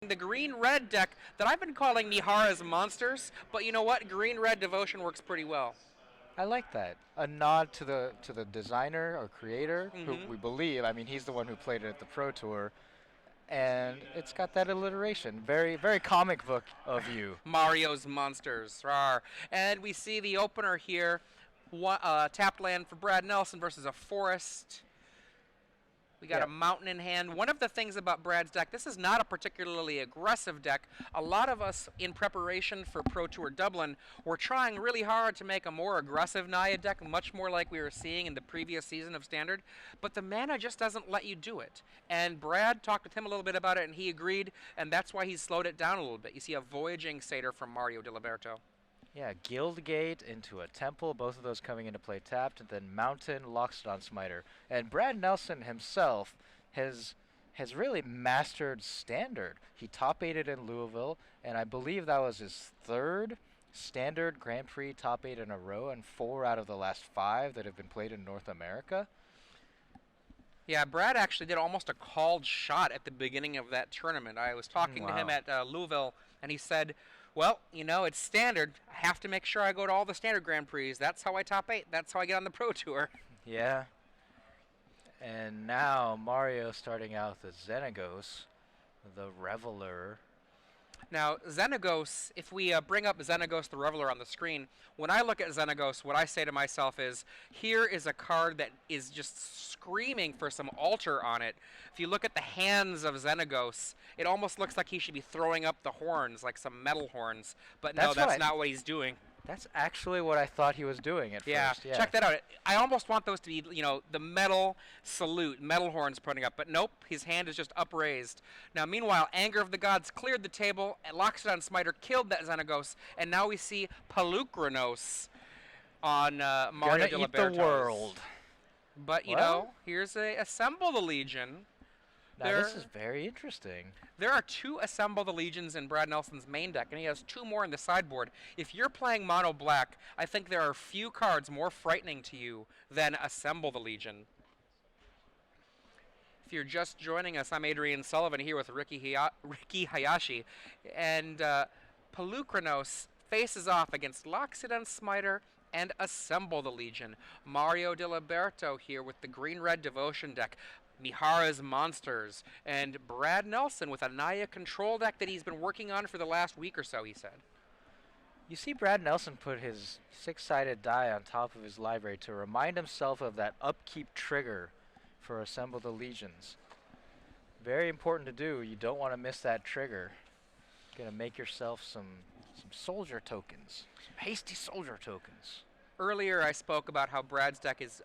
the green-red deck that I've been calling Mihara's Monsters, but you know what? Green-red Devotion works pretty well. I like that. A nod to the designer or creator who Hmm. we believe. I mean, he's the one who played it at the Pro Tour, and it's got that alliteration. Very comic book of you. Mario's Monsters. Rawr. And we see the opener here. Tapped land for Brad Nelson versus a forest. We got Yeah. a mountain in hand. One of the things about Brad's deck, this is not a particularly aggressive deck. A lot of us in preparation for Pro Tour Dublin were trying really hard to make a more aggressive Naya deck, much more like we were seeing in the previous season of Standard. But the mana just doesn't let you do it. And Brad talked with him a little bit about it, and he agreed, and that's why he's slowed it down a little bit. You see a Voyaging Satyr from Mario Diliberto. Yeah, Guildgate into a temple, both of those coming into play tapped, and then Mountain, Loxodon Smiter. And Brad Nelson himself has really mastered Standard. He top 8'd in Louisville, and I believe that was his third Standard Grand Prix top 8 in a row, and 4 out of the last 5 that have been played in North America. Yeah, Brad actually did almost a called shot at the beginning of that tournament. I was talking to him Wow. at Louisville, and he said, well, you know, it's Standard. I have to make sure I go to all the Standard Grand Prix. That's how I top 8. That's how I get on the Pro Tour. Yeah. And now Mario starting out with Xenagos, the Reveler. Now, Xenagos, if we bring up Xenagos the Reveler on the screen, when I look at Xenagos, what I say to myself is, here is a card that is just screaming for some altar on it. If you look at the hands of Xenagos, it almost looks like he should be throwing up the horns, like some metal horns. But no, that's not what he's doing. That's actually what I thought he was doing at first. Yeah, check that out. I almost want those to be, you know, the metal salute, metal horns putting up, but nope, his hand is just upraised. Now, meanwhile, Anger of the Gods cleared the table, and Loxodon Smiter killed that Xenagos, and now we see Pelucranos on Mario Gonna eat Diliberto's. the world. But, you Well, know, here's a Assemble the Legion. Now this is very interesting. There are 2 Assemble the Legions in Brad Nelson's main deck, and he has 2 more in the sideboard. If you're playing mono black, I think there are few cards more frightening to you than Assemble the Legion. If you're just joining us, I'm Adrian Sullivan here with Ricky Hayashi, and Pelucranos faces off against Loxodon Smiter and Assemble the Legion. Mario Diliberto here with the green-red Devotion deck. Mihara's Monsters, and Brad Nelson with a Naya control deck that he's been working on for the last week or so, he said. You see Brad Nelson put his 6-sided die on top of his library to remind himself of that upkeep trigger for Assemble the Legions. Very important to do. You don't want to miss that trigger. Gonna make yourself some soldier tokens. Some hasty soldier tokens. Earlier, I spoke about how Brad's deck is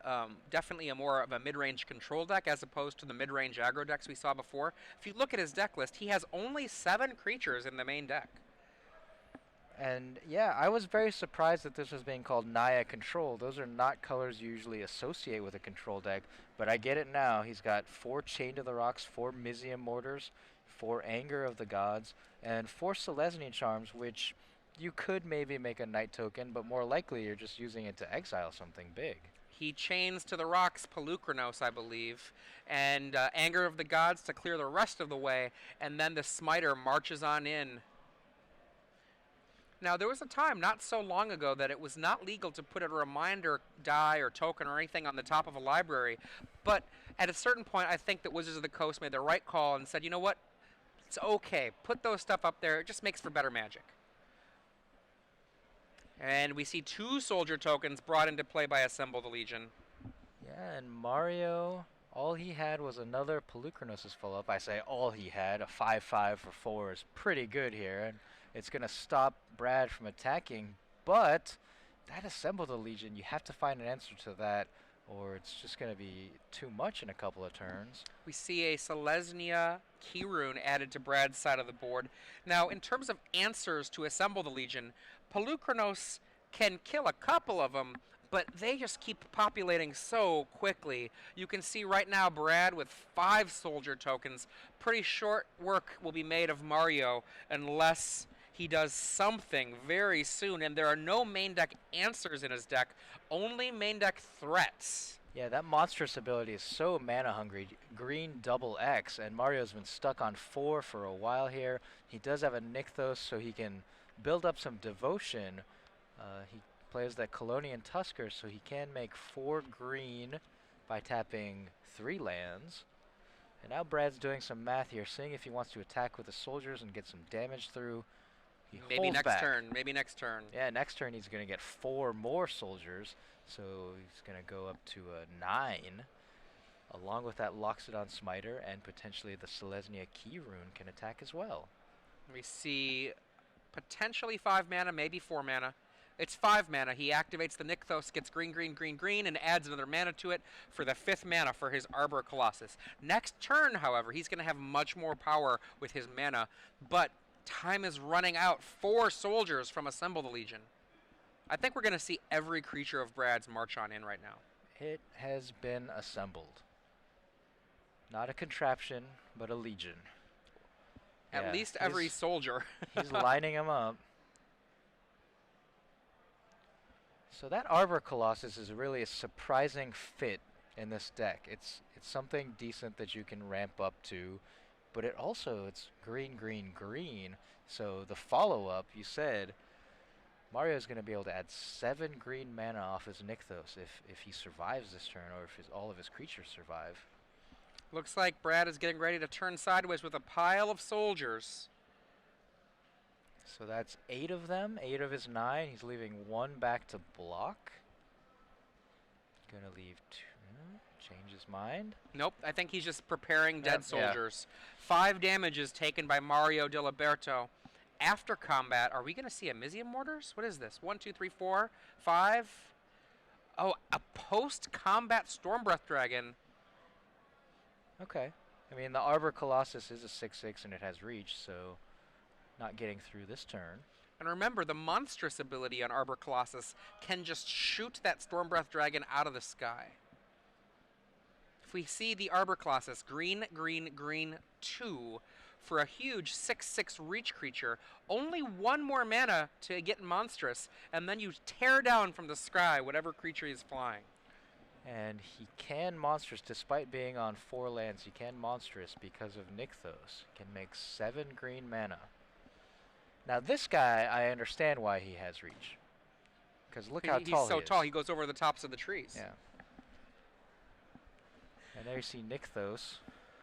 definitely more of a mid-range control deck as opposed to the mid-range aggro decks we saw before. If you look at his deck list, he has only 7 creatures in the main deck. And yeah, I was very surprised that this was being called Naya Control. Those are not colors you usually associate with a control deck, but I get it now. He's got 4 Chain to the Rocks, 4 Mizium Mortars, 4 Anger of the Gods, and 4 Selesnya Charms, which you could maybe make a Night token, but more likely you're just using it to exile something big. He chains to the rocks Pelucranos, I believe, and Anger of the Gods to clear the rest of the way, and then the Smiter marches on in. Now, there was a time not so long ago that it was not legal to put a reminder die or token or anything on the top of a library, but at a certain point, I think that Wizards of the Coast made the right call and said, you know what, it's okay, put those stuff up there, it just makes for better Magic. And we see 2 soldier tokens brought into play by Assemble the Legion. Yeah, and Mario, all he had was another Pelucranos' follow-up. I say all he had. A 5/5 for 4 is pretty good here, and it's going to stop Brad from attacking. But that Assemble the Legion, you have to find an answer to that, or it's just going to be too much in a couple of turns. We see a Selesnya Keyrune added to Brad's side of the board. Now, in terms of answers to Assemble the Legion, Pelucranos can kill a couple of them, but they just keep populating so quickly. You can see right now Brad with 5 soldier tokens. Pretty short work will be made of Mario unless he does something very soon, and there are no main deck answers in his deck, only main deck threats. Yeah, that monstrous ability is so mana hungry. Green double X, and Mario's been stuck on 4 for a while here. He does have a Nykthos, so he can build up some devotion. He plays that Colonian Tusker, so he can make 4 green by tapping 3 lands. And now Brad's doing some math here, seeing if he wants to attack with the soldiers and get some damage through. He Maybe holds next back. turn. Maybe next turn. Yeah, next turn he's going to get 4 more soldiers, so he's going to go up to a 9. Along with that Loxodon Smiter and potentially the Selesnya Key Rune can attack as well. We see potentially 5 mana, maybe 4 mana. It's 5 mana. He activates the Nykthos, gets green, green, green, green, and adds another mana to it for the 5th mana for his Arbor Colossus. Next turn, however, he's going to have much more power with his mana, but time is running out. 4 soldiers from Assemble the Legion. I think we're going to see every creature of Brad's march on in right now. It has been assembled. Not a contraption, but a legion. At least every soldier. He's lining them up. So that Arbor Colossus is really a surprising fit in this deck. It's something decent that you can ramp up to, but it's green, green, green. So the follow-up, you said, Mario's going to be able to add 7 green mana off his Nykthos if he survives this turn, or if all of his creatures survive. Looks like Brad is getting ready to turn sideways with a pile of soldiers. So that's 8 of them, 8 of his 9. He's leaving 1 back to block. Gonna leave 2. Change his mind. Nope, I think he's just preparing dead Yep, yeah. soldiers. 5 damages taken by Mario Diliberto. After combat, are we going to see a Mizium Mortars? What is this? 1, 2, 3, 4, 5. Oh, a post-combat Stormbreath Dragon. Okay. I mean, the Arbor Colossus is a 6/6 and it has reach, so not getting through this turn. And remember, the monstrous ability on Arbor Colossus can just shoot that Stormbreath Dragon out of the sky. If we see the Arbor Colossus, green, green, green, 2, for a huge 6/6 reach creature, only 1 more mana to get monstrous, and then you tear down from the sky whatever creature is flying. And he can monstrous, despite being on 4 lands, he can monstrous because of Nykthos. Can make 7 green mana. Now this guy, I understand why he has reach. Because look how tall he is. He's so tall, he goes over the tops of the trees. Yeah. And there you see Nykthos.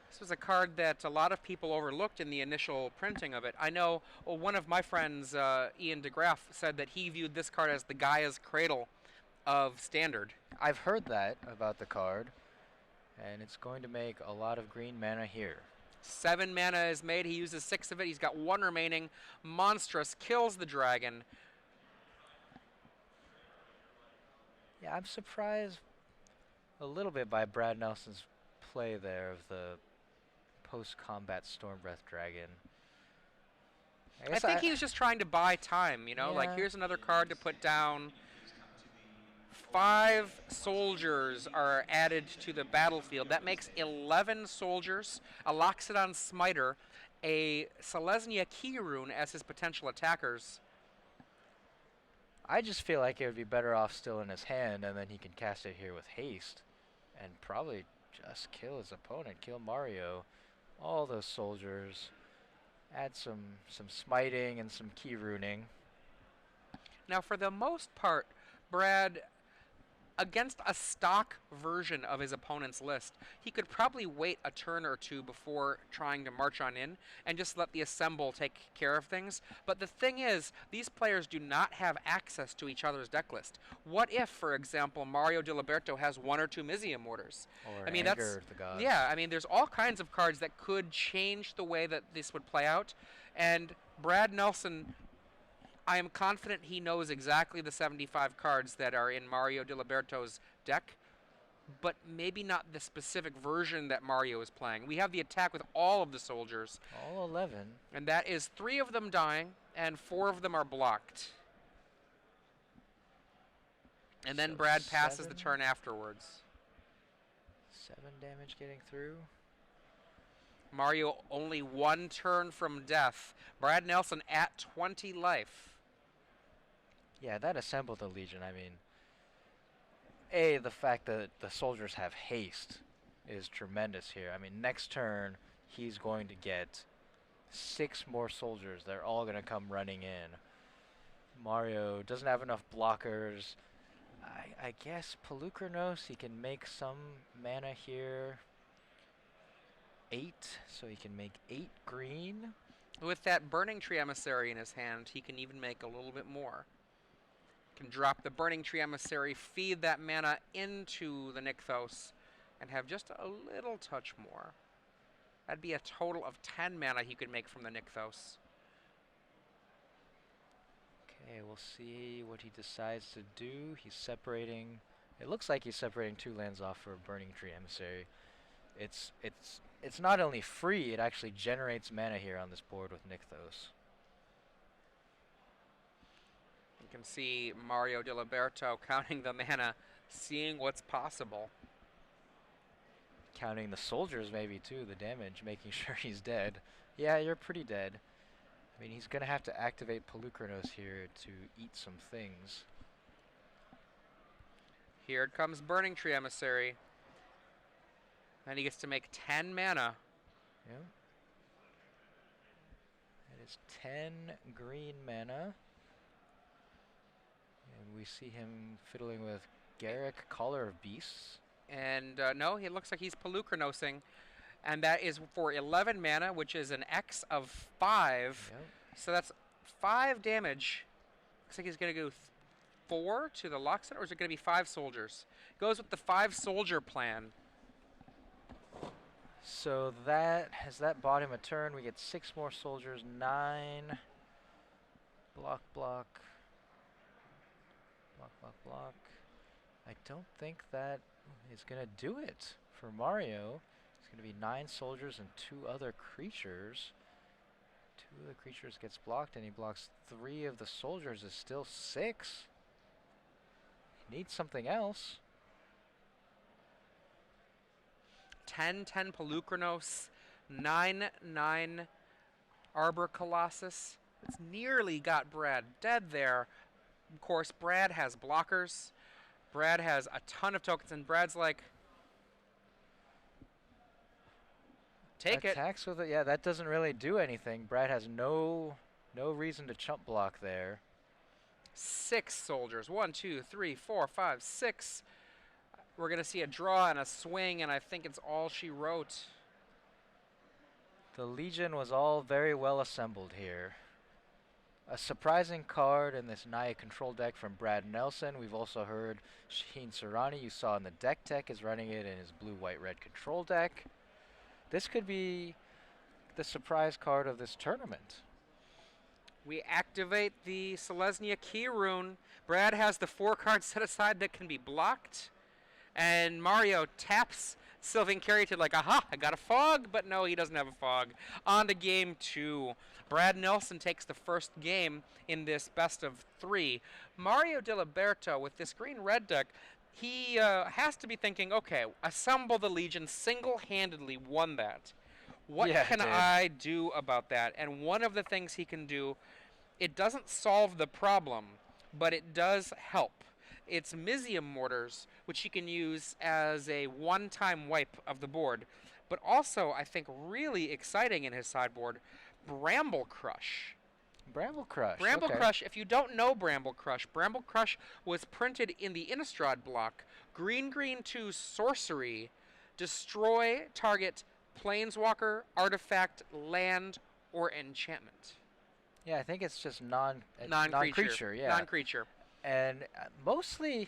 This was a card that a lot of people overlooked in the initial printing of it. I know one of my friends, Ian DeGraff, said that he viewed this card as the Gaia's Cradle of Standard. I've heard that about the card, and it's going to make a lot of green mana here. 7 mana is made. He uses 6 of it. He's got 1 remaining. Monstrous kills the dragon. Yeah, I'm surprised a little bit by Brad Nelson's play there of the post-combat Stormbreath Dragon. I think he was just trying to buy time, you know? Yeah. Like, here's another card to put down. 5 soldiers are added to the battlefield. That makes 11 soldiers, a Loxodon Smiter, a Selesnya Key Rune as his potential attackers. I just feel like it would be better off still in his hand, and then he can cast it here with haste, and probably just kill his opponent, kill Mario. All those soldiers, add some smiting and some key runing. Now, for the most part, Brad, against a stock version of his opponent's list, he could probably wait a turn or 2 before trying to march on in and just let the assemble take care of things. But the thing is, these players do not have access to each other's deck list. What if, for example, Mario Diliberto has 1 or 2 Mizium Mortars? Or I mean, Anger the Gods. yeah, I mean, there's all kinds of cards that could change the way that this would play out. And Brad Nelson, I am confident he knows exactly the 75 cards that are in Mario Diliberto's deck, but maybe not the specific version that Mario is playing. We have the attack with all of the soldiers. All 11. And that is 3 of them dying, and 4 of them are blocked. And then So Brad passes the 7? turn afterwards. 7 damage getting through. Mario only 1 turn from death. Brad Nelson at 20 life. Yeah, that assembled the Legion, I mean, The fact that the soldiers have haste is tremendous here. I mean, next turn, he's going to get 6 more soldiers. They're all going to come running in. Mario doesn't have enough blockers. I guess Pelucranos, he can make some mana here. 8, so he can make 8 green. With that Burning Tree Emissary in his hand, he can even make a little bit more. Can drop the Burning Tree Emissary, feed that mana into the Nykthos, and have just a little touch more. That'd be a total of 10 mana he could make from the Nykthos. Okay, we'll see what he decides to do. He's separating. It looks like he's separating 2 lands off for a Burning Tree Emissary. It's not only free, it actually generates mana here on this board with Nykthos. You can see Mario Diliberto counting the mana, seeing what's possible. Counting the soldiers maybe too, the damage, making sure he's dead. Yeah, you're pretty dead. I mean, he's going to have to activate Pelucranos here to eat some things. Here it comes Burning Tree Emissary. And he gets to make 10 mana. Yeah. It is 10 green mana. And we see him fiddling with Garrick, Caller of Beasts. And no, he looks like he's Pelucranosing. And that is for 11 mana, which is an X of 5. Yep. So that's 5 damage. Looks like he's going to go 4 to the Loxodon, or is it going to be 5 soldiers? Goes with the 5 soldier plan. So has that bought him a turn? We get 6 more soldiers, 9. Block, block. Block, block, block. I don't think that is going to do it for Mario. It's going to be 9 soldiers and 2 other creatures. 2 of the creatures gets blocked, and he blocks 3 of the soldiers. Is still 6. He needs something else. 10-10 Pelucranos, 9-9 Arbor Colossus. It's nearly got Brad dead there. Of course, Brad has blockers. Brad has a ton of tokens, and Brad's like, take it. Attacks with it. Yeah, that doesn't really do anything. Brad has no reason to chump block there. 6 soldiers. 1, 2, 3, 4, 5, 6. We're going to see a draw and a swing, and I think it's all she wrote. The Legion was all very well assembled here. A surprising card in this Naya control deck from Brad Nelson. We've also heard Shaheen Sarani, you saw in the deck tech, is running it in his blue-white-red control deck. This could be the surprise card of this tournament. We activate the Selesnya Key Rune. Brad has the 4 cards set aside that can be blocked. And Mario taps Sylvan Caryatid like, aha, I got a fog, but no, he doesn't have a fog. On to game 2. Brad Nelson takes the first game in this best of 3. Mario Diliberto, with this green-red deck, he has to be thinking, okay, assemble the Legion, single-handedly won that. What can I do about that? And one of the things he can do, it doesn't solve the problem, but it does help. It's Mizium Mortars, which he can use as a one-time wipe of the board. But also, I think really exciting in his sideboard, Bramble Crush. Bramble Crush. Bramble Crush, if you don't know Bramble Crush was printed in the Innistrad block. Green, 2 sorcery. Destroy target planeswalker, artifact, land, or enchantment. Yeah, I think it's just non-creature. Non-creature. Non-creature. And mostly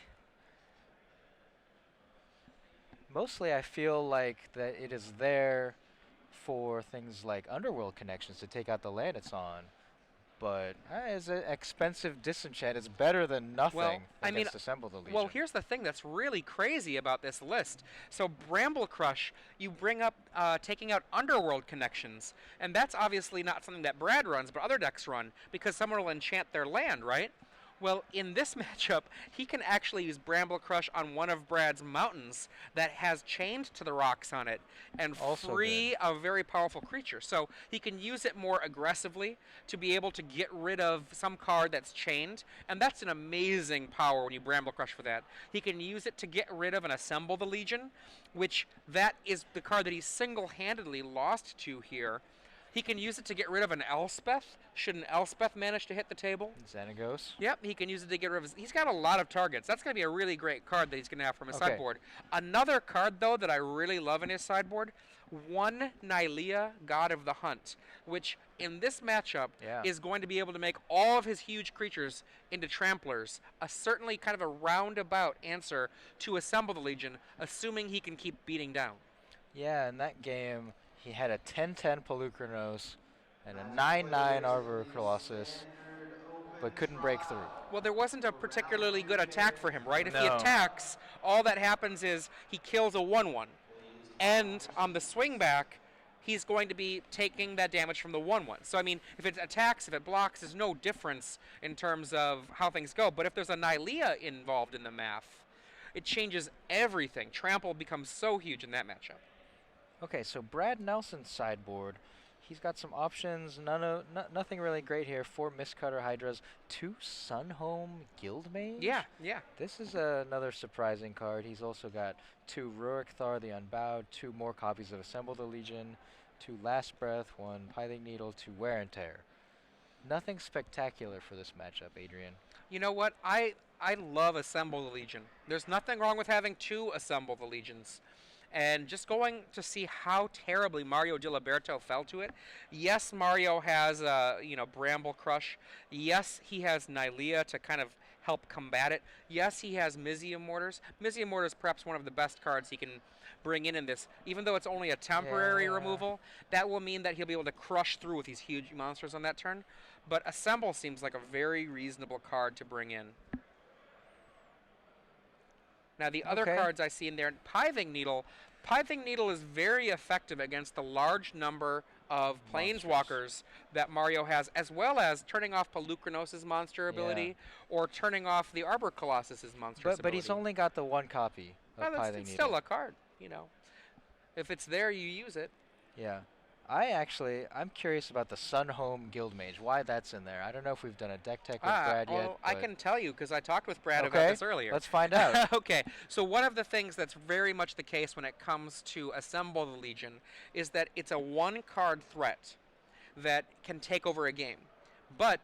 I feel like that it is there for things like Underworld connections to take out the land it's on. But as an expensive disenchant, it's better than nothing against Assemble the Legion. Well, here's the thing that's really crazy about this list. So Bramble Crush, you bring up taking out Underworld connections, and that's obviously not something that Brad runs, but other decks run, because someone will enchant their land, right? Well, in this matchup, he can actually use Bramble Crush on one of Brad's mountains that has chained to the rocks on it and Also free a very powerful creature. So he can use it more aggressively to be able to get rid of some card that's chained, and that's an amazing power when you Bramble Crush for that. He can use it to get rid of and assemble the Legion, which that is the card that he single-handedly lost to here. He can use it to get rid of an Elspeth, should an Elspeth manage to hit the table. Xenagos. Yep, he can use it to get rid of his... He's got a lot of targets. That's going to be a really great card that he's going to have from his Okay. sideboard. Another card, though, that I really love in his sideboard, one Nylea, God of the Hunt, which in this matchup is going to be able to make all of his huge creatures into tramplers. Certainly kind of a roundabout answer to assemble the Legion, assuming he can keep beating down. Yeah, in that game, he had a 10-10 Pelucranos and a 9-9 Arbor Colossus, but couldn't break through. Well, there wasn't a particularly good attack for him, right? If he No. attacks, all that happens is he kills a 1-1. And on the swing back, he's going to be taking that damage from the 1-1. So, I mean, if it attacks, if it blocks, there's no difference in terms of how things go. But if there's a Nylea involved in the math, it changes everything. Trample becomes so huge in that matchup. Okay, so Brad Nelson's sideboard, he's got some options. Nothing really great here. 4 Mistcutter Hydras, 2 Sunhome Guildmage. Yeah, yeah. This is another surprising card. He's also got 2 Rurik Thar the Unbowed, 2 more copies of Assemble the Legion, 2 Last Breath, 1 Pithing Needle, 2 Wear and Tear. Nothing spectacular for this matchup, Adrian. You know what? I love Assemble the Legion. There's nothing wrong with having 2 Assemble the Legions. And just going to see how terribly Mario Diliberto fell to it. Yes, Mario has, Bramble Crush. Yes, he has Nylea to kind of help combat it. Yes, he has Mizium Mortars. Mizium Mortars perhaps one of the best cards he can bring in this. Even though it's only a temporary removal, that will mean that he'll be able to crush through with these huge monsters on that turn. But Assemble seems like a very reasonable card to bring in. Now, the other cards I see in there, Pithing Needle. Pithing Needle is very effective against the large number of Planeswalkers that Mario has, as well as turning off Pelucranos' monster ability or turning off the Arbor Colossus' monster ability. But he's only got the 1 copy of Pithing Needle. It's still a card, you know. If it's there, you use it. Yeah. I'm curious about the Sunhome Guildmage, why that's in there. I don't know if we've done a deck tech with Brad yet. I can tell you because I talked with Brad about this earlier. Let's find out. Okay, so one of the things that's very much the case when it comes to Assemble the Legion is that it's a 1-card threat that can take over a game. But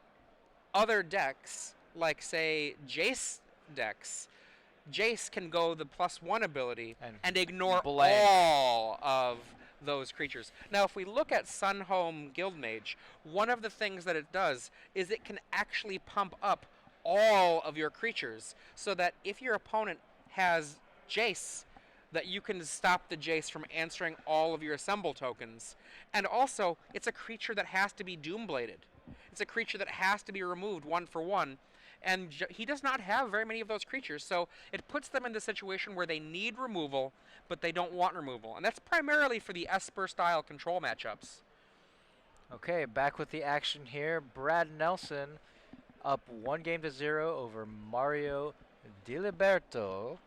other decks, like say Jace decks, Jace can go the +1 ability and ignore all of those creatures. Now, if we look at Sunhome Guildmage, one of the things that it does is it can actually pump up all of your creatures so that if your opponent has Jace, that you can stop the Jace from answering all of your Assemble tokens. And also, it's a creature that has to be Doombladed. It's a creature that has to be removed 1 for 1. And he does not have very many of those creatures, so it puts them in the situation where they need removal, but they don't want removal. And that's primarily for the Esper-style control matchups. Okay, back with the action here. Brad Nelson up 1-0 over Mario Diliberto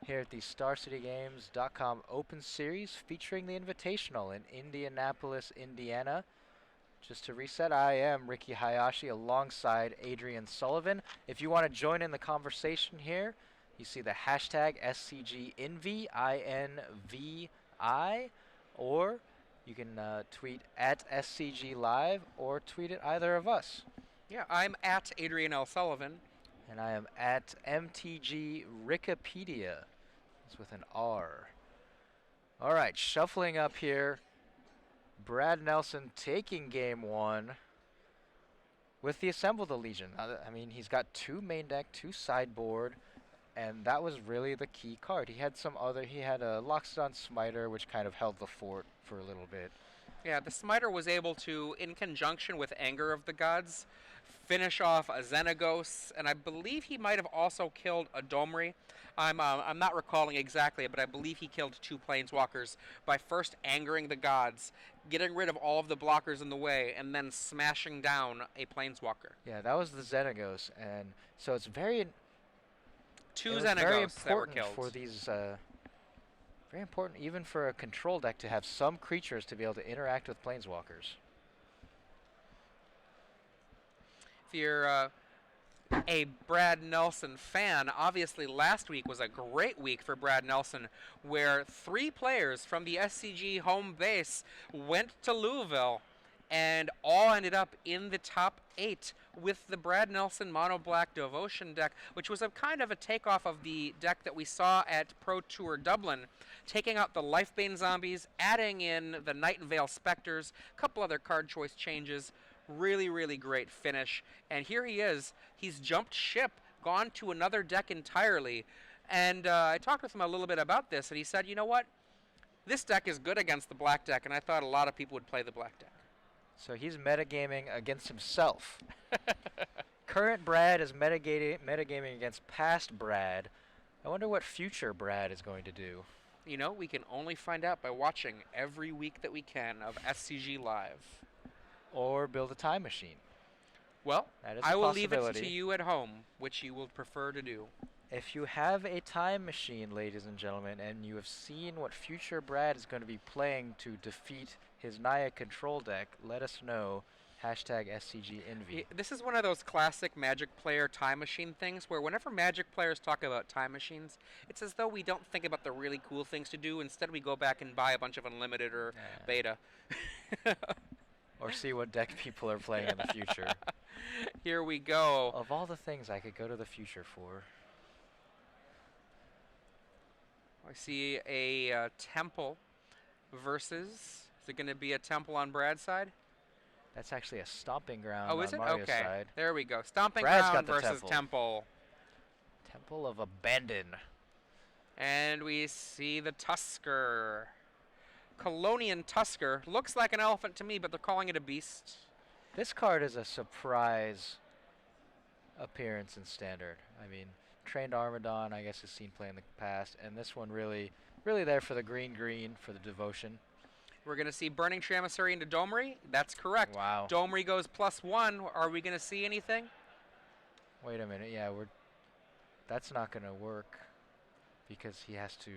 here at the StarCityGames.com Open Series featuring the Invitational in Indianapolis, Indiana. Just to reset, I am Ricky Hayashi alongside Adrian Sullivan. If you want to join in the conversation here, you see the hashtag SCGINVI, INVI, or you can tweet at SCG Live or tweet at either of us. Yeah, I'm at Adrian L. Sullivan. And I am at MTG-Wikipedia. It's with an R. All right, shuffling up here. Brad Nelson taking game 1 with the Assemble the Legion. I mean, he's got 2 main deck, 2 sideboard, and that was really the key card. He had a Loxodon Smiter, which kind of held the fort for a little bit. Yeah, the Smiter was able to, in conjunction with Anger of the Gods, finish off a Xenagos, and I believe he might have also killed a Domri. I'm not recalling exactly, but I believe he killed 2 Planeswalkers by first angering the gods, getting rid of all of the blockers in the way, and then smashing down a Planeswalker. Yeah, that was the Xenagos, and so it's very 2 it was Xenagos very that were important killed. for these. Very important, even for a control deck, to have some creatures to be able to interact with Planeswalkers. If you're a Brad Nelson fan, obviously last week was a great week for Brad Nelson, where 3 players from the SCG home base went to Louisville and all ended up in the top 8 with the Brad Nelson Mono Black Devotion deck, which was a kind of a takeoff of the deck that we saw at Pro Tour Dublin, taking out the Lifebane Zombies, adding in the Night Veil Specters, a couple other card choice changes. Really, really great finish. And here he is. He's jumped ship, gone to another deck entirely. And I talked with him a little bit about this, and he said, you know what? This deck is good against the black deck, and I thought a lot of people would play the black deck. So he's metagaming against himself. Current Brad is metagaming against past Brad. I wonder what future Brad is going to do. You know, we can only find out by watching every week that we can of SCG Live. Or build a time machine. Well, That is a I will leave it possibility. to you at home, which you will prefer to do. If you have a time machine, ladies and gentlemen, and you have seen what future Brad is going to be playing to defeat his Naya control deck, let us know. Hashtag SCGINVI. This is one of those classic Magic player time machine things where whenever Magic players talk about time machines, it's as though we don't think about the really cool things to do. Instead, we go back and buy a bunch of Unlimited or Beta. Or see what deck people are playing in the future. Here we go. Of all the things I could go to the future for. I see a Temple versus. Is it going to be a Temple on Brad's side? That's actually a stomping ground Oh, is on it? Mario's Okay. side. There we go. Stomping Brad's Ground got the versus Temple. Temple of Abandon. And we see the Tusker. Colonian Tusker. Looks like an elephant to me, but they're calling it a beast. This card is a surprise appearance in Standard. I mean, Trained Armadon, I guess, is seen play in the past, and this one really there for the green for the devotion. We're going to see Burning Emissary into Domri. That's correct. Wow. Domri goes +1. Are we going to see anything? Wait a minute. Yeah, that's not going to work because he has to.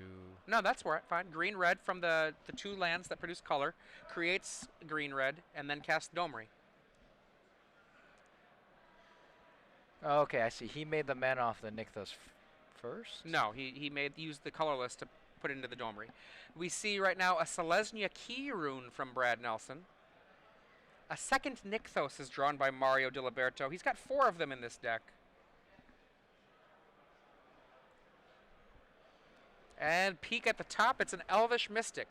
No, that's fine. Green-red from the 2 lands that produce color creates green-red and then casts Domri. Oh, okay, I see. He made the mana off the Nykthos first? No, he used the colorless to put into the Domri. We see right now a Selesnya Key rune from Brad Nelson. A second Nykthos is drawn by Mario Diliberto. He's got 4 of them in this deck. And peek at the top, it's an Elvish Mystic.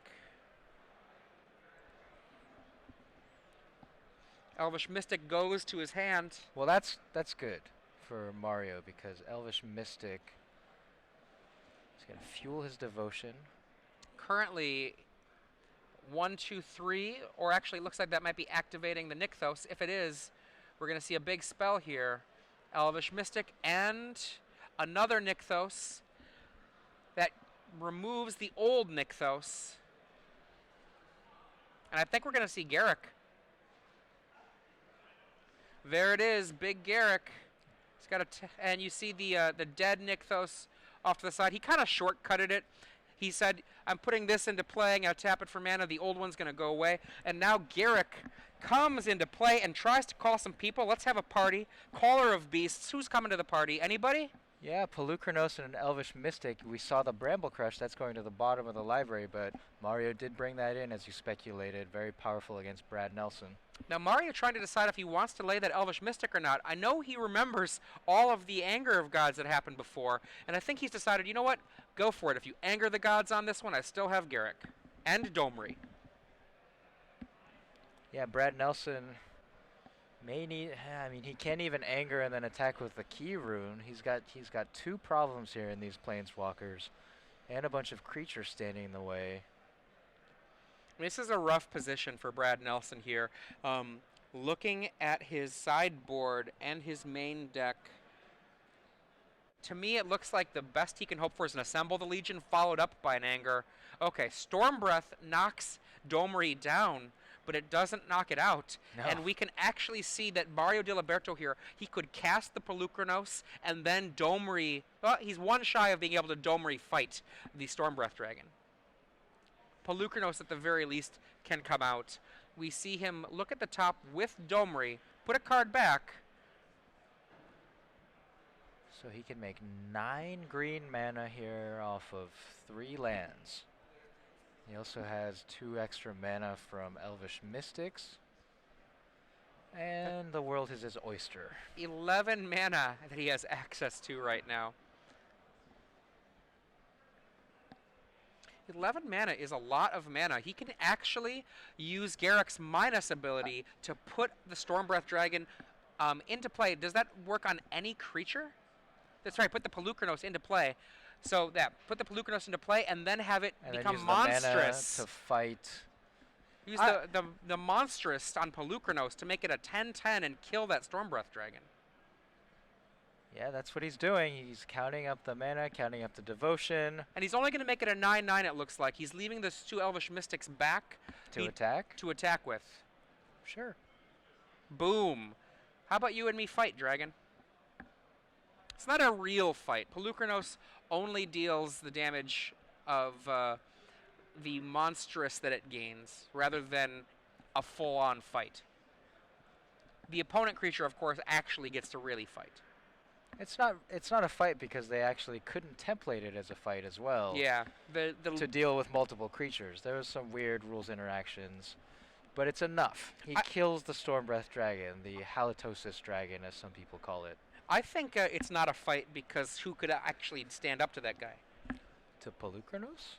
Elvish Mystic goes to his hand. Well, that's good for Mario because Elvish Mystic is going to fuel his devotion. Currently 1, 2, 3, or actually it looks like that might be activating the Nykthos. If it is, we're going to see a big spell here. Elvish Mystic and another Nykthos that removes the old Nykthos. And I think we're going to see Garrick. There it is, big Garrick. He's got and you see the dead Nykthos off to the side. He kind of shortcutted it. He said, I'm putting this into play, I'm going to tap it for mana, the old one's going to go away. And now Garrick comes into play and tries to call some people. Let's have a party. Caller of Beasts. Who's coming to the party? Anybody? Yeah, Pelucranos and an Elvish Mystic. We saw the Bramble Crush. That's going to the bottom of the library, but Mario did bring that in, as you speculated. Very powerful against Brad Nelson. Now Mario trying to decide if he wants to lay that Elvish Mystic or not. I know he remembers all of the Anger of Gods that happened before, and I think he's decided, you know what? Go for it. If you anger the gods on this one, I still have Garrick. And Domri. Yeah, Brad Nelson may need. I mean, he can't even anger and then attack with the Key rune. He's got 2 problems here in these Planeswalkers, and a bunch of creatures standing in the way. This is a rough position for Brad Nelson here. Looking at his sideboard and his main deck, to me it looks like the best he can hope for is an Assemble the Legion followed up by an Anger. Okay, Storm Breath knocks Domri down, but it doesn't knock it out. No. And we can actually see that Mario Diliberto here, he could cast the Pelucranos and then Domri, well, he's one shy of being able to Domri fight the Storm Breath Dragon. Pelucranos at the very least can come out. We see him look at the top with Domri, put a card back. So he can make 9 green mana here off of 3 lands. He also has 2 extra mana from Elvish Mystics. And the world is his oyster. 11 mana that he has access to right now. 11 mana is a lot of mana. He can actually use Garrick's minus ability to put the Stormbreath Dragon into play. Does that work on any creature? That's right, put the Pelucranos into play. So that, put the Pelucranos into play and then have it And become then use the mana monstrous. to fight. Use the monstrous on Pelucranos to make it a 10/10 and kill that Stormbreath Dragon. Yeah, that's what he's doing. He's counting up the mana, counting up the devotion. And he's only going to make it a 9/9, it looks like. He's leaving those 2 Elvish Mystics back To attack? to attack with. Sure. Boom. How about you and me fight, Dragon? It's not a real fight. Pelucranos only deals the damage of the monstrous that it gains, rather than a full-on fight. The opponent creature, of course, actually gets to really fight. It's not a fight because they actually couldn't template it as a fight as well. Yeah. To deal with multiple creatures. There was some weird rules interactions, but it's enough. He kills the Stormbreath Dragon, the Halitosis Dragon, as some people call it. I think it's not a fight because who could actually stand up to that guy? To Pelucranos?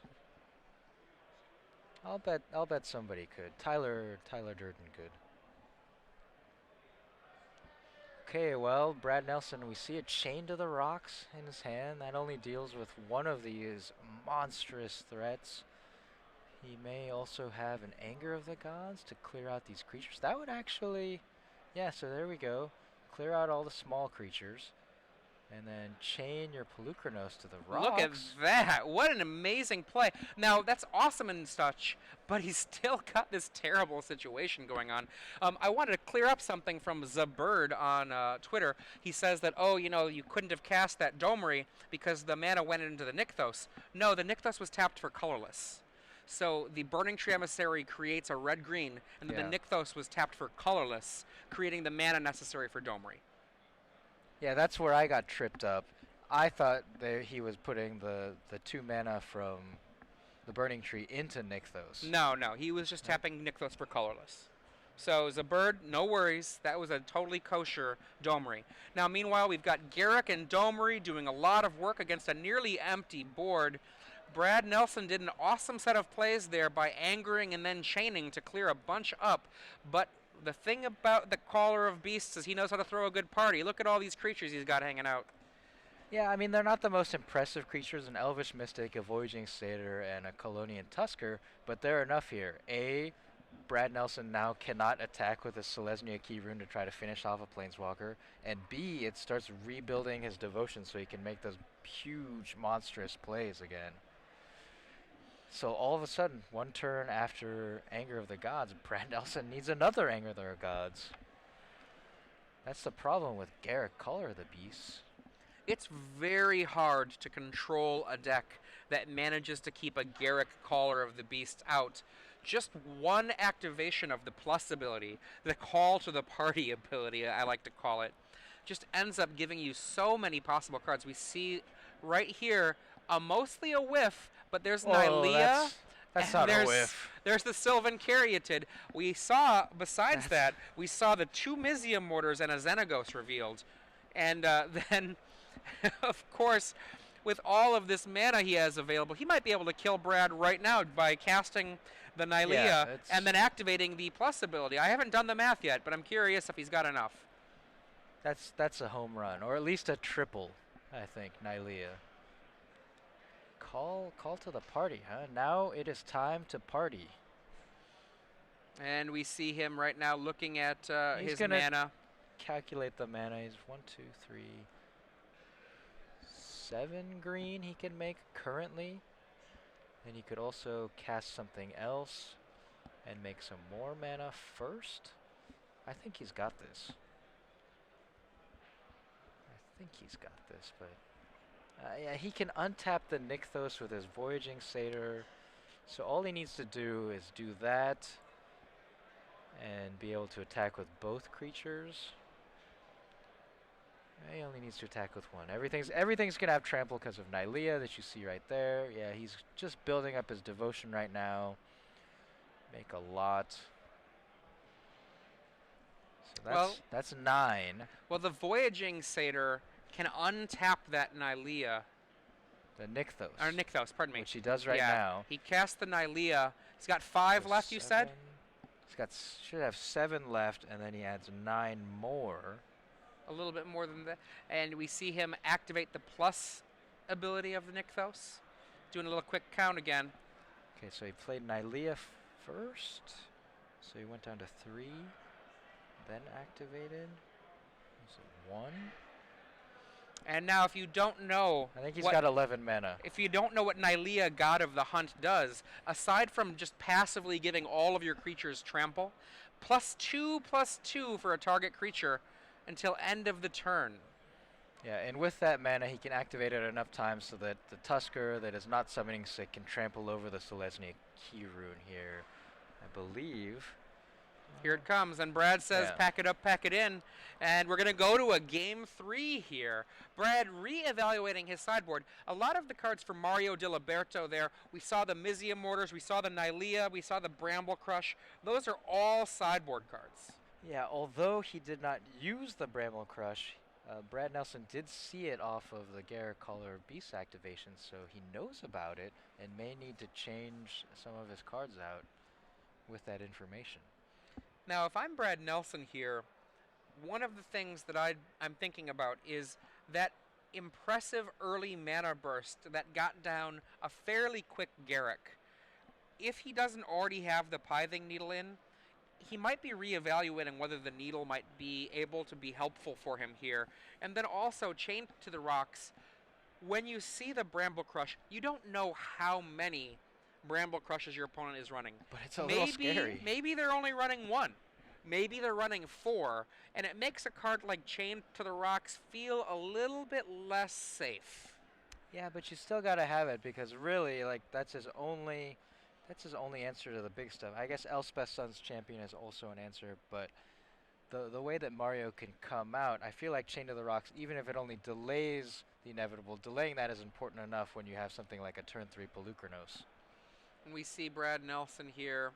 I'll bet somebody could. Tyler Durden could. Okay, well, Brad Nelson, we see a Chain to the Rocks in his hand. That only deals with one of these monstrous threats. He may also have an Anger of the Gods to clear out these creatures. That would actually, yeah, so there we go. Clear out all the small creatures. And then chain your Pelucranos to the rocks. Look at that. What an amazing play. Now, that's awesome and such, but he's still got this terrible situation going on. I wanted to clear up something from Zabird on Twitter. He says that, oh, you know, you couldn't have cast that Domri because the mana went into the Nykthos. No, the Nykthos was tapped for colorless. So the Burning Tree Emissary creates a red-green, and then the Nykthos was tapped for colorless, creating the mana necessary for Domri. Yeah, that's where I got tripped up. I thought that he was putting the 2 mana from the Burning Tree into Nykthos. No, he was just tapping Nykthos for colorless. So Zabird, no worries. That was a totally kosher Domri. Now, meanwhile, we've got Garrick and Domri doing a lot of work against a nearly empty board. Brad Nelson did an awesome set of plays there by angering and then chaining to clear a bunch up, but the thing about the Caller of Beasts is he knows how to throw a good party. Look at all these creatures he's got hanging out. Yeah, I mean, they're not the most impressive creatures, an Elvish Mystic, a Voyaging Satyr, and a Colonian Tusker, but they're enough here. A, Brad Nelson now cannot attack with a Selesnya Key Rune to try to finish off a Planeswalker, and B, it starts rebuilding his devotion so he can make those huge, monstrous plays again. So all of a sudden, one turn after Anger of the Gods, Brad Nelson needs another Anger of the Gods. That's the problem with Garrick, Caller of the Beasts. It's very hard to control a deck that manages to keep a Garrick, Caller of the Beast out. Just one activation of the plus ability, the call to the party ability, I like to call it, just ends up giving you so many possible cards. We see right here mostly a whiff, but there's Nylea. That's not a whiff. There's the Sylvan Caryatid. We saw, besides that, we saw the 2 Mizium Mortars and a Xenagos revealed. And then, of course, with all of this mana he has available, he might be able to kill Brad right now by casting the Nylea and then activating the plus ability. I haven't done the math yet, but I'm curious if he's got enough. That's a home run, or at least a triple, I think, Nylea. Call to the party, huh? Now it is time to party. And we see him right now looking at He's his gonna mana. calculate the mana. He's 1, 2, 3, 7 green he can make currently. And he could also cast something else and make some more mana first. I think he's got this. But yeah, he can untap the Nykthos with his Voyaging Satyr. So all he needs to do is do that and be able to attack with both creatures. He only needs to attack with one. Everything's gonna have trample because of Nylea that you see right there. Yeah, he's just building up his devotion right now. Make a lot. So that's 9. Well, the Voyaging Satyr can untap that Nylea. The Nykthos. Or Nykthos, pardon me. Which he does right now. He cast the Nylea. He's got 5 left, you said? Should have 7 left, and then he adds 9 more. A little bit more than that. And we see him activate the plus ability of the Nykthos. Doing a little quick count again. Okay, so he played Nylea first. So he went down to 3. Then activated. Is it 1? And now if you don't know... I think he's got 11 mana. If you don't know what Nylea, God of the Hunt, does, aside from just passively giving all of your creatures trample, +2/+2 for a target creature until end of the turn. Yeah, and with that mana, he can activate it enough times so that the Tusker that is not summoning sick can trample over the Selesnya Key Rune here. I believe... Here it comes, and Brad says, pack it up, pack it in. And we're going to go to a game 3 here. Brad re-evaluating his sideboard. A lot of the cards for Mario Diliberto there, we saw the Mizia Mortars, we saw the Nylea, we saw the Bramble Crush. Those are all sideboard cards. Yeah, although he did not use the Bramble Crush, Brad Nelson did see it off of the Garrett Collar Beast activation, so he knows about it and may need to change some of his cards out with that information. Now, if I'm Brad Nelson here, one of the things that I'm thinking about is that impressive early mana burst that got down a fairly quick Garrick. If he doesn't already have the Pithing Needle in, he might be reevaluating whether the Needle might be able to be helpful for him here. And then also, Chained to the Rocks, when you see the Bramble Crush, you don't know how many Bramble Crushes your opponent is running. But it's a little scary. Maybe they're only running 1. Maybe they're running 4. And it makes a card like Chained to the Rocks feel a little bit less safe. Yeah, but you still got to have it because really, like, that's his only answer to the big stuff. I guess Elspeth's Son's Champion is also an answer, but the way that Mario can come out, I feel like Chained to the Rocks, even if it only delays the inevitable, delaying that is important enough when you have something like a turn 3 Pelucranos. And we see Brad Nelson here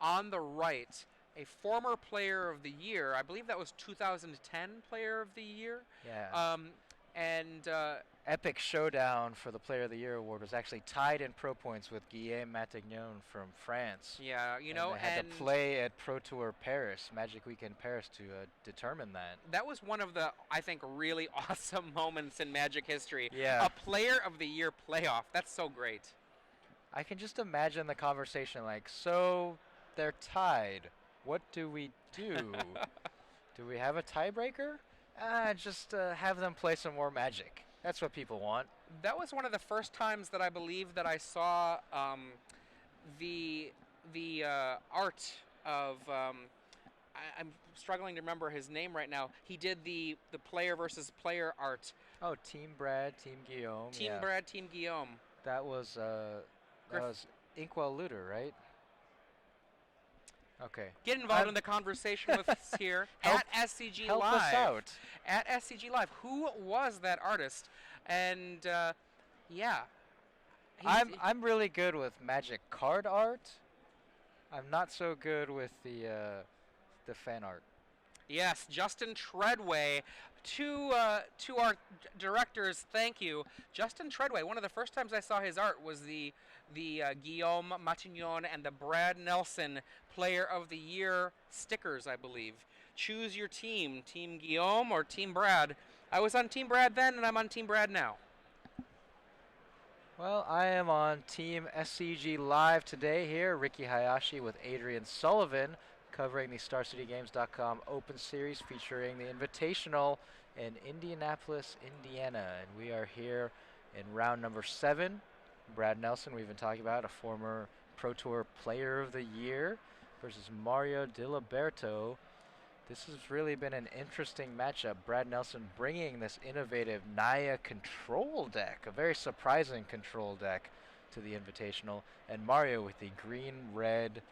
on the right, a former Player of the Year. I believe that was 2010 Player of the Year. Yeah. Epic showdown for the Player of the Year award was actually tied in pro points with Guillaume Matignon from France. Yeah, you know, and they had to play at Pro Tour Paris, Magic Weekend Paris, to determine that. That was one of the, I think, really awesome moments in Magic history. Yeah. A Player of the Year playoff. That's so great. I can just imagine the conversation like, so they're tied. What do we do? Do we have a tiebreaker? Just have them play some more Magic. That's what people want. That was one of the first times that I believe that I saw the art of I'm struggling to remember his name right now. He did the player versus player art. Oh, Team Brad, Team Guillaume. Team Brad, Team Guillaume. That was Inkwell Luter, right? Okay. Get involved in the conversation with us here at SCG help Live. Us out. At SCG Live. Who was that artist? And yeah. I'm really good with Magic card art. I'm not so good with the fan art. Yes, Justin Treadway. To our directors, thank you. Justin Treadway, one of the first times I saw his art was the Guillaume Matignon and the Brad Nelson Player of the Year stickers, I believe. Choose your team, Team Guillaume or Team Brad. I was on Team Brad then, and I'm on Team Brad now. Well, I am on Team SCG Live today here. Ricky Hayashi with Adrian Sullivan covering the StarCityGames.com Open Series featuring the Invitational in Indianapolis, Indiana. And we are here in round number 7. Brad Nelson, we've been talking about, a former Pro Tour Player of the Year, versus Mario Diliberto. This has really been an interesting matchup. Brad Nelson bringing this innovative Naya control deck, a very surprising control deck to the Invitational, and Mario with the green-red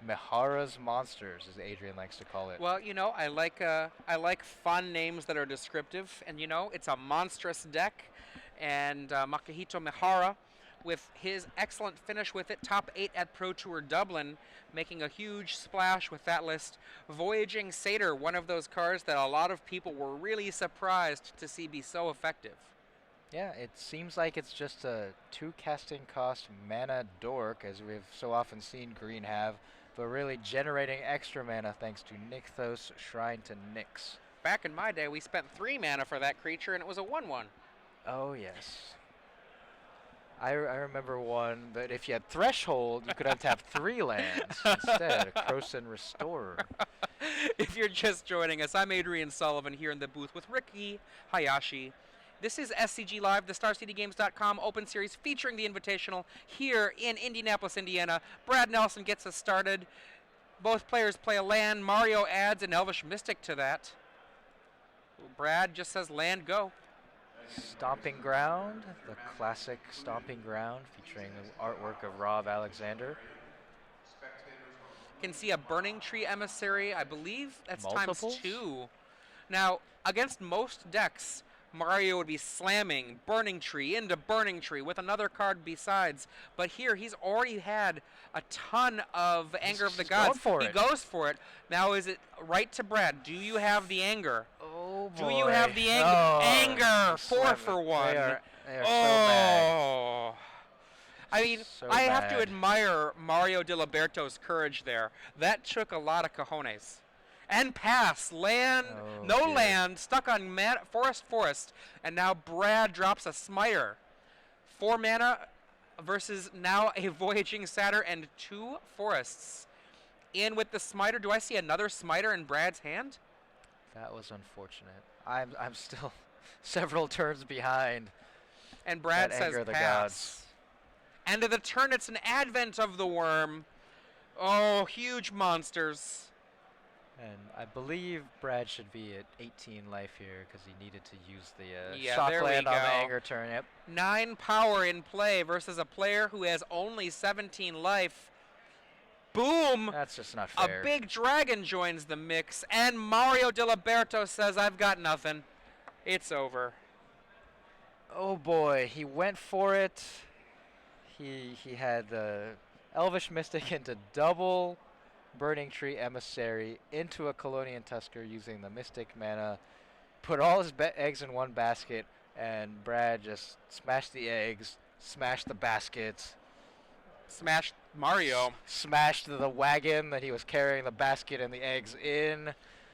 Mihara's Monsters, as Adrian likes to call it. Well, I like fun names that are descriptive, and it's a monstrous deck, and Makihito Mihara, with his excellent finish with it, top 8 at Pro Tour Dublin, making a huge splash with that list. Voyaging Satyr, one of those cards that a lot of people were really surprised to see be so effective. Yeah, it seems like it's just a 2 casting cost mana dork, as we've so often seen green have, but really generating extra mana thanks to Nykthos Shrine to Nyx. Back in my day, we spent 3 mana for that creature, and it was a 1/1. Oh, yes. I remember one that if you had Threshold, you could untap 3 lands instead, a Krosan Restorer. If you're just joining us, I'm Adrian Sullivan here in the booth with Ricky Hayashi. This is SCG Live, the StarCityGames.com Open Series featuring the Invitational here in Indianapolis, Indiana. Brad Nelson gets us started. Both players play a land. Mario adds an Elvish Mystic to that. Brad just says land, go. Stomping Ground, the classic Stomping Ground featuring the artwork of Rob Alexander. Can see a Burning Tree Emissary. I believe that's Multiples? ×2. Now, against most decks, Mario would be slamming Burning Tree into Burning Tree with another card besides. But here, he's already had a ton of Anger of the Gods. He goes for it. Now, is it right to Brad? Do you have the anger? Oh, boy. Do you have the anger? Oh, anger! 4 for 1. They are so bad. Oh. I mean, So I have to bad. admire Mario Diliberto's courage there. That took a lot of cojones. And pass. Land. Oh, no dear. land. Stuck on forest. And now Brad drops a Smiter. 4 mana versus now a Voyaging Satyr and 2 forests. In with the Smiter. Do I see another Smiter in Brad's hand? That was unfortunate. I'm still several turns behind. And Brad That says Anger of the pass. Gods. End of the turn, it's an Advent of the Worm. Oh, huge monsters. And I believe Brad should be at 18 life here because he needed to use the Yeah, shock there we land on the go. Anger turn. Yep. 9 power in play versus a player who has only 17 life. Boom! That's just not A fair. big dragon joins the mix, and Mario Diliberto says, I've got nothing. It's over. Oh boy, he went for it. He had the Elvish Mystic into double Burning Tree Emissary into a Colonian Tusker using the Mystic mana, put all his eggs in one basket, and Brad just smashed the eggs, smashed the baskets, Smashed Mario. smashed the wagon that he was carrying the basket and the eggs in.